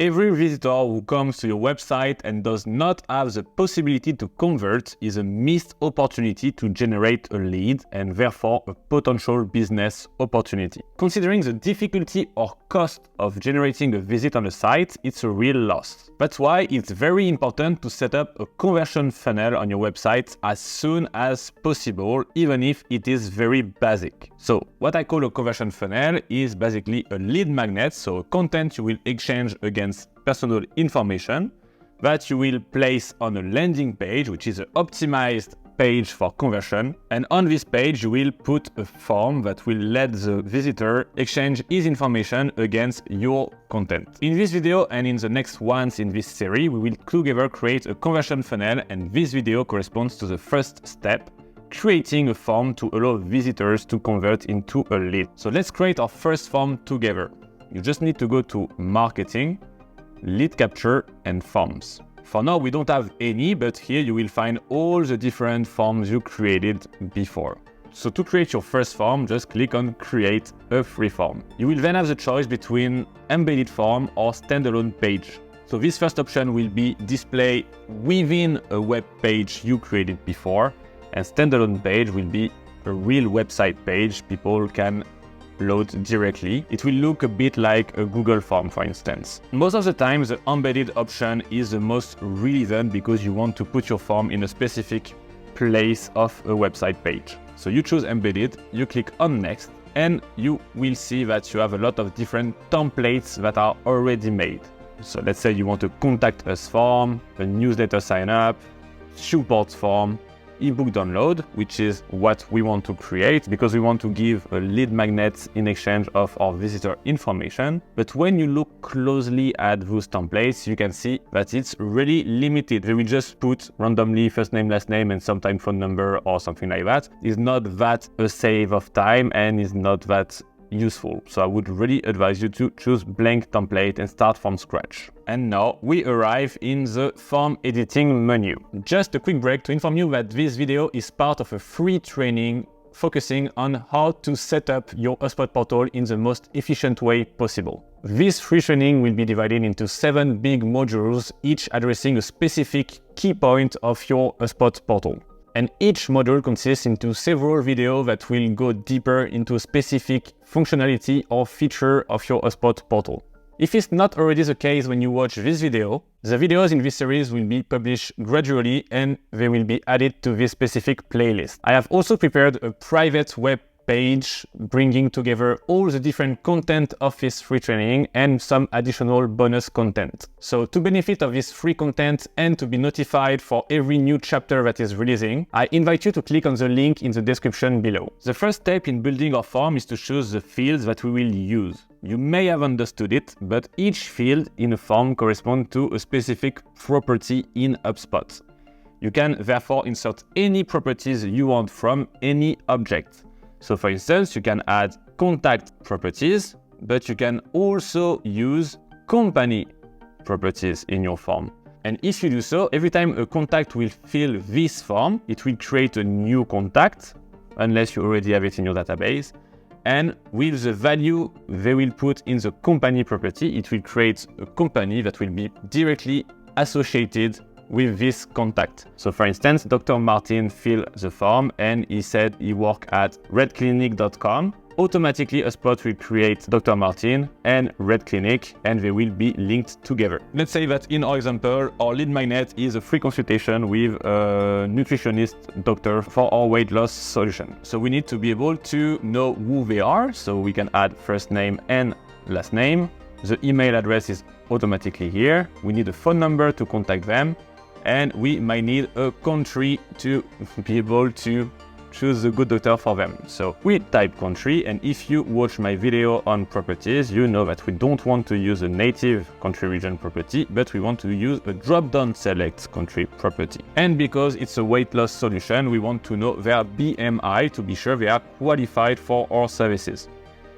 Every visitor who comes to your website and does not have the possibility to convert is a missed opportunity to generate a lead and therefore a potential business opportunity. Considering the difficulty or cost of generating a visit on a site, it's a real loss. That's why it's very important to set up a conversion funnel on your website as soon as possible, even if it is very basic. So what I call a conversion funnel is basically a lead magnet, so content you will exchange against personal information that you will place on a landing page, which is an optimized page for conversion. And on this page, you will put a form that will let the visitor exchange his information against your content. In this video and in the next ones in this series, we will together create a conversion funnel, and this video corresponds to the first step, creating a form to allow visitors to convert into a lead. So let's create our first form together. You just need to go to Marketing, Lead Capture and Forms. For now, we don't have any, but here you will find all the different forms you created before. So to create your first form, just click on Create a Free Form. You will then have the choice between Embedded Form or Standalone Page. So this first option will be displayed within a web page you created before, and Standalone Page will be a real website page people can load directly. It will look a bit like a Google form, for instance. Most of the time, the embedded option is the most relevant because you want to put your form in a specific place of a website page. So you choose embedded, you click on next, and you will see that you have a lot of different templates that are already made. So let's say you want a contact us form, a newsletter sign up, support form, ebook download, which is what we want to create because we want to give a lead magnet in exchange of our visitor information. But when you look closely at those templates, you can see that it's really limited. They will just put randomly first name, last name, and sometimes phone number or something like that. It's not that a save of time and is not that useful. So I would really advise you to choose blank template and start from scratch. And now we arrive in the form editing menu. Just a quick break to inform you that this video is part of a free training focusing on how to set up your HubSpot portal in the most efficient way possible. This free training will be divided into 7 big modules, each addressing a specific key point of your HubSpot portal. And each module consists into several videos that will go deeper into a specific functionality or feature of your HubSpot portal. If it's not already the case when you watch this video, the videos in this series will be published gradually and they will be added to this specific playlist. I have also prepared a private web page bringing together all the different content of this free training and some additional bonus content. So to benefit of this free content and to be notified for every new chapter that is releasing, I invite you to click on the link in the description below. The first step in building our form is to choose the fields that we will use. You may have understood it, but each field in a form corresponds to a specific property in HubSpot. You can therefore insert any properties you want from any object. So for instance, you can add contact properties, but you can also use company properties in your form. And if you do so, every time a contact will fill this form, it will create a new contact, unless you already have it in your database. And with the value they will put in the company property, it will create a company that will be directly associated with this contact. So for instance, Dr. Martin filled the form and he said he worked at redclinic.com. Automatically, HubSpot will create Dr. Martin and Red Clinic and they will be linked together. Let's say that in our example, our lead magnet is a free consultation with a nutritionist doctor for our weight loss solution. So we need to be able to know who they are. So we can add first name and last name. The email address is automatically here. We need a phone number to contact them. And we might need a country to be able to choose a good doctor for them. So we type country, and if you watch my video on properties, you know that we don't want to use a native country region property, but we want to use a drop-down select country property. And because it's a weight loss solution, we want to know their BMI to be sure they are qualified for our services.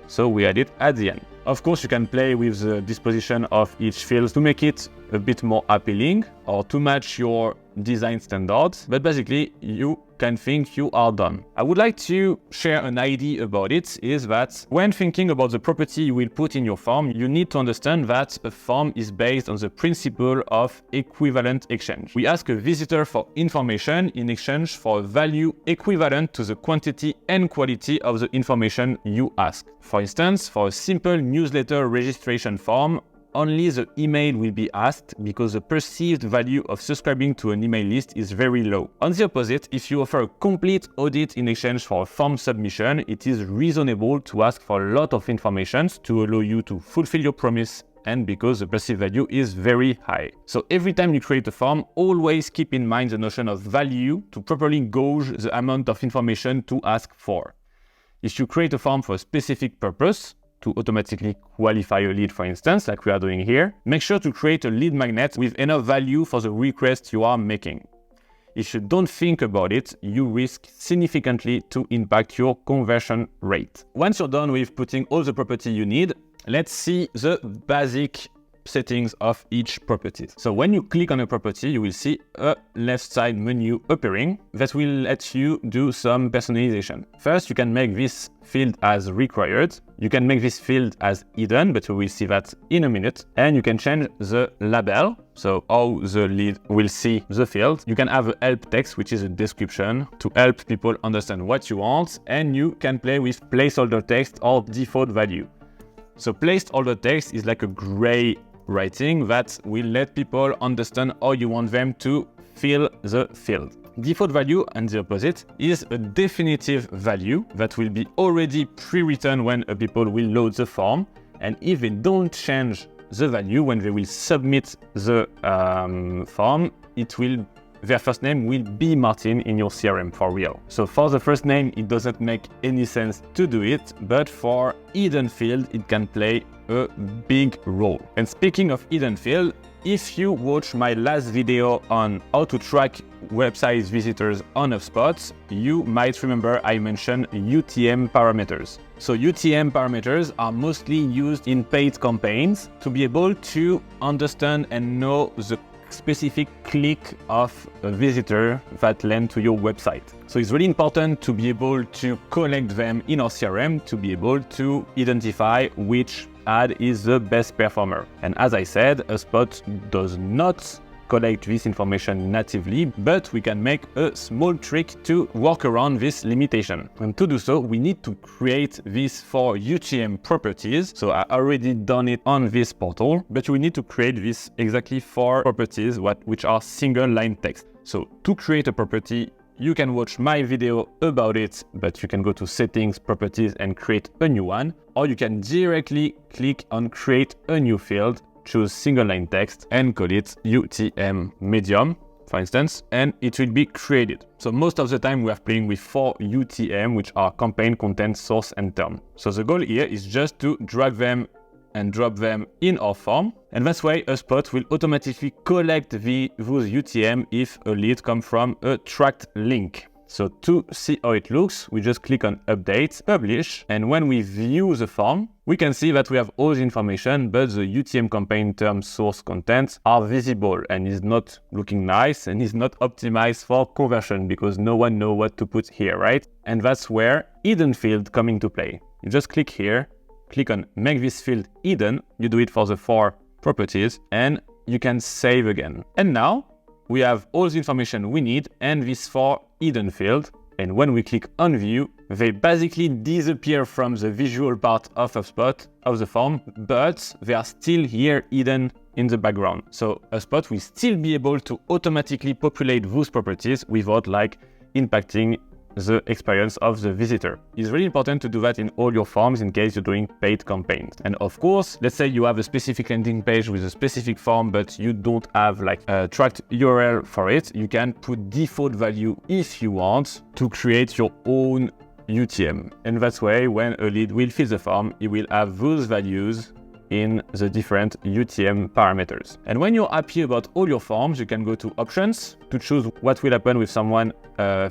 So we add it at the end. Of course, you can play with the disposition of each field to make it a bit more appealing or to match your design standards. But basically, you can think you are done. I would like to share an idea about it, is that when thinking about the property you will put in your form, you need to understand that a form is based on the principle of equivalent exchange. We ask a visitor for information in exchange for a value equivalent to the quantity and quality of the information you ask. For instance, for a simple newsletter registration form, only the email will be asked because the perceived value of subscribing to an email list is very low. On the opposite, if you offer a complete audit in exchange for a form submission, it is reasonable to ask for a lot of information to allow you to fulfill your promise and because the perceived value is very high. So every time you create a form, always keep in mind the notion of value to properly gauge the amount of information to ask for. If you create a form for a specific purpose, to automatically qualify a lead, for instance, like we are doing here, make sure to create a lead magnet with enough value for the request you are making. If you don't think about it, you risk significantly to impact your conversion rate. Once you're done with putting all the property you need, let's see the basic settings of each property. So when you click on a property, you will see a left side menu appearing that will let you do some personalization. First, you can make this field as required. You can make this field as hidden, but we will see that in a minute. And you can change the label, so how the lead will see the field. You can have a help text, which is a description to help people understand what you want. And you can play with placeholder text or default value. So placeholder text is like a gray writing that will let people understand how you want them to fill the field. Default value, and the opposite, is a definitive value that will be already pre-written when people will load the form, and if they don't change the value when they will submit the form, their first name will be Martin in your CRM for real. So for the first name, it doesn't make any sense to do it, but for hidden field, it can play a big role. And speaking of hidden field, if you watch my last video on how to track website visitors on HubSpot, you might remember I mentioned UTM parameters. So UTM parameters are mostly used in paid campaigns to be able to understand and know the specific click of a visitor that land to your website. So it's really important to be able to collect them in our CRM to be able to identify which ad is the best performer. And as I said, HubSpot does not collect this information natively, but we can make a small trick to work around this limitation. And to do so, we need to create these 4 UTM properties. So I already done it on this portal, but we need to create this exactly 4 properties which are single line text. So to create a property, you can watch my video about it, but you can go to settings, properties, and create a new one, or you can directly click on create a new field, choose single line text and call it UTM medium, for instance, and it will be created. So most of the time we are playing with 4 UTM, which are campaign, content, source, and term. So the goal here is just to drag them and drop them in our form. And that's why HubSpot will automatically collect those UTM if a lead comes from a tracked link. So to see how it looks, we just click on update, publish, and when we view the form, we can see that we have all the information, but the UTM campaign term source content are visible and is not looking nice and is not optimized for conversion because no one knows what to put here, right? And that's where hidden field come into play. You just click here, click on make this field hidden, you do it for the 4 properties, and you can save again. And now we have all the information we need and these 4 hidden fields. And when we click on view, they basically disappear from the visual part of HubSpot of the form, but they are still here hidden in the background. So HubSpot will still be able to automatically populate those properties without impacting the experience of the visitor. It's really important to do that in all your forms in case you're doing paid campaigns. And of course, let's say you have a specific landing page with a specific form, but you don't have a tracked URL for it. You can put default value if you want to create your own UTM. And that's why when a lead will fill the form, it will have those values in the different UTM parameters. And when you're happy about all your forms, you can go to options to choose what will happen with someone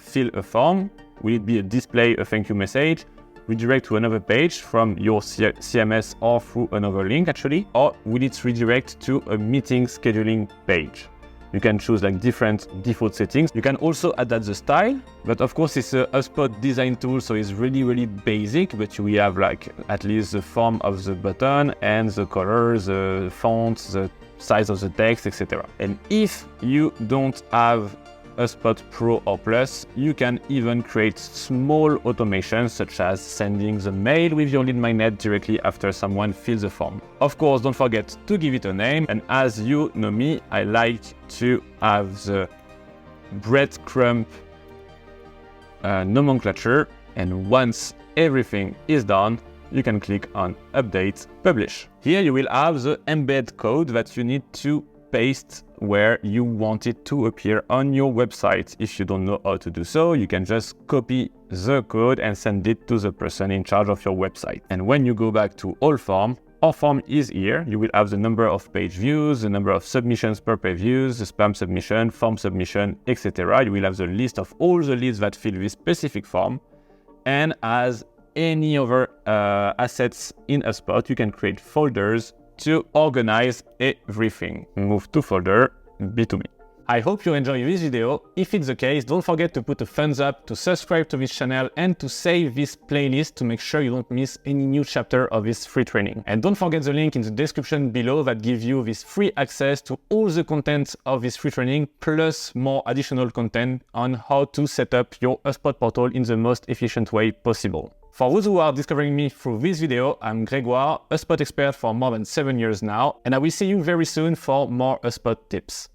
fill a form. Will it be a display, a thank you message, redirect to another page from your CMS or through another link actually, or will it redirect to a meeting scheduling page? You can choose like different default settings. You can also adapt the style, but of course it's a HubSpot design tool, so it's really basic, but we have like at least the form of the button and the colors, the fonts, the size of the text, etc. And if you don't have HubSpot Pro or Plus, you can even create small automations such as sending the mail with your lead magnet directly after someone fills the form. Of course, don't forget to give it a name, and as you know me, I like to have the breadcrumb nomenclature, and once everything is done, you can click on Update, Publish. Here you will have the embed code that you need to paste where you want it to appear on your website. If you don't know how to do so, you can just copy the code and send it to the person in charge of your website. And when you go back to all form, our form is here. You will have the number of page views, the number of submissions per page views, the spam submission, form submission, etc. You will have the list of all the leads that fill this specific form. And as any other assets in HubSpot, you can create folders to organize everything. Move to folder B2B. I hope you enjoy this video. If it's the case, don't forget to put a thumbs up, to subscribe to this channel, and to save this playlist to make sure you don't miss any new chapter of this free training. And don't forget the link in the description below that gives you this free access to all the content of this free training, plus more additional content on how to set up your HubSpot portal in the most efficient way possible. For those who are discovering me through this video, I'm Grégoire, HubSpot expert for more than 7 years now, and I will see you very soon for more HubSpot tips.